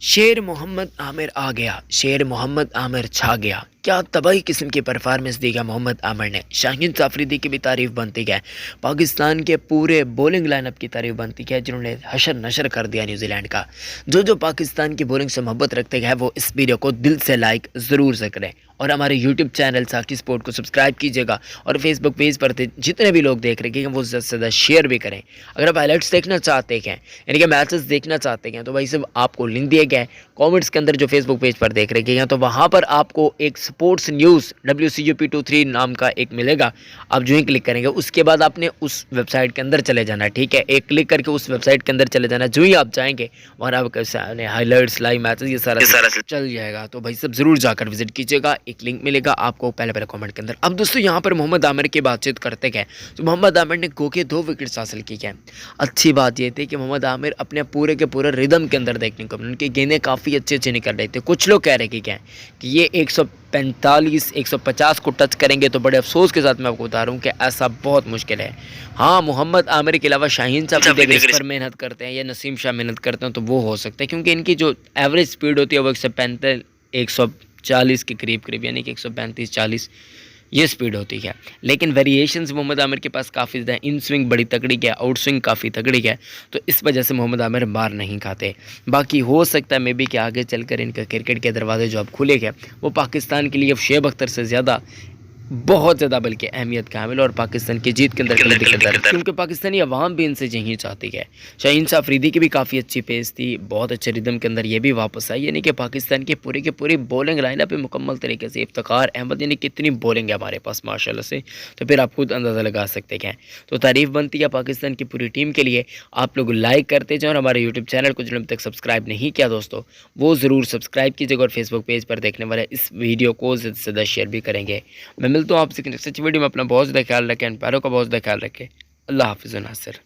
शेर मोहम्मद आमिर आ गया, शेर मोहम्मद आमिर छा गया। क्या तबाही किस्म की परफॉर्मेंस दी गया मोहम्मद आमिर ने। शाहीन अफरीदी की भी तारीफ बनती है, पाकिस्तान के पूरे बॉलिंग लाइनअप की तारीफ बनती है जिन्होंने हशर नशर कर दिया न्यूजीलैंड का। जो पाकिस्तान की बॉलिंग से मोहब्बत रखते हैं वो इस वीडियो को दिल से लाइक ज़रूर से करें और हमारे यूट्यूब चैनल साकी स्पोर्ट को सब्सक्राइब कीजिएगा और फेसबुक पेज पर जितने भी लोग देख रहे हैं वो ज़्यादा से ज़्यादा शेयर भी करें। अगर आप हाइलाइट्स देखना चाहते हैं यानी कि मैचेस देखना चाहते हैं तो भाई सब आपको लिंक दिए गए कमेंट्स के अंदर। जो फेसबुक पेज पर देख रहे हैं तो वहाँ पर आपको एक स्पोर्ट्स न्यूज़ WCUP23 नाम का एक मिलेगा। आप जो ही क्लिक करेंगे उसके बाद आपने उस वेबसाइट के अंदर चले जाना, ठीक है। एक क्लिक करके उस वेबसाइट के अंदर चले जाना। जो ही आप जाएंगे वहाँ आपके सामने हाईलाइट्स, लाइव मैचेस ये सारा चल जाएगा। तो भाई सब जरूर जाकर विजिट कीजिएगा। एक लिंक मिलेगा आपको पहले कमेंट के अंदर। अब दोस्तों यहाँ पर मोहम्मद आमिर की बातचीत करते हैं तो मोहम्मद आमिर ने गो के 2 विकेट्स हासिल की है। अच्छी बात ये थी कि मोहम्मद आमिर अपने पूरे के पूरे रिदम के अंदर देखने को उनकी गेंदें काफ़ी अच्छे निकल रहे थे। कुछ लोग कह रहे कि क्या है कि ये 145 150 को टच करेंगे तो बड़े अफसोस के साथ मैं आपको बता रहा हूँ कि ऐसा बहुत मुश्किल है। हाँ, मोहम्मद आमिर के अलावा शाहीन साहब भी इस पर मेहनत करते हैं या नसीम शाह मेहनत करते हैं तो वो हो सकता है, क्योंकि इनकी जो एवरेज स्पीड होती है वो 145 140 के करीब यानी कि 135-40 ये स्पीड होती है। लेकिन वेरिएशंस मोहम्मद आमिर के पास काफ़ी ज़्यादा। इन स्विंग बड़ी तगड़ी है, आउट स्विंग काफ़ी तगड़ी है, तो इस वजह से मोहम्मद आमिर मार नहीं खाते। बाकी हो सकता है मे बी कि आगे चलकर इनका क्रिकेट के दरवाजे जो अब खुले गए वो पाकिस्तान के लिए अब शुएब अख्तर से ज़्यादा बहुत ज़्यादा बल्कि अहमियत का हामिल और पाकिस्तान की जीत के अंदर किरदार, क्योंकि पाकिस्तानी अवाम भी इनसे यही चाहती है। शाहीन अफरीदी की भी काफ़ी अच्छी पेस थी, बहुत अच्छे रिदम के अंदर ये भी वापस आई। यानी कि पाकिस्तान की पूरी बॉलिंग लाइनअप पे मुकम्मल तरीके से इफ्तिखार अहमद, यानी कितनी बॉलिंग है हमारे पास माशाल्लाह से, तो फिर आप खुद अंदाज़ा लगा सकते हैं। तो तारीफ़ बनती है पाकिस्तान की पूरी टीम के लिए। आप लोग लाइक करते जाओ और हमारे यूट्यूब चैनल को जिन्होंने अब तक सब्सक्राइब नहीं किया दोस्तों वो ज़रूर सब्सक्राइब कीजिएगा और फेसबुक पेज पर देखने वाले इस वीडियो को ज़्यादा से ज़्यादा शेयर भी करेंगे। मैं मिलता हूँ आपसे नेक्स्ट वीडियो में। अपना बहुत ज़्यादा ख्याल रखें, एंड पैरों का बहुत ज़्यादा ख्याल रखें। अल्लाह हाफ़िज़ नासिर।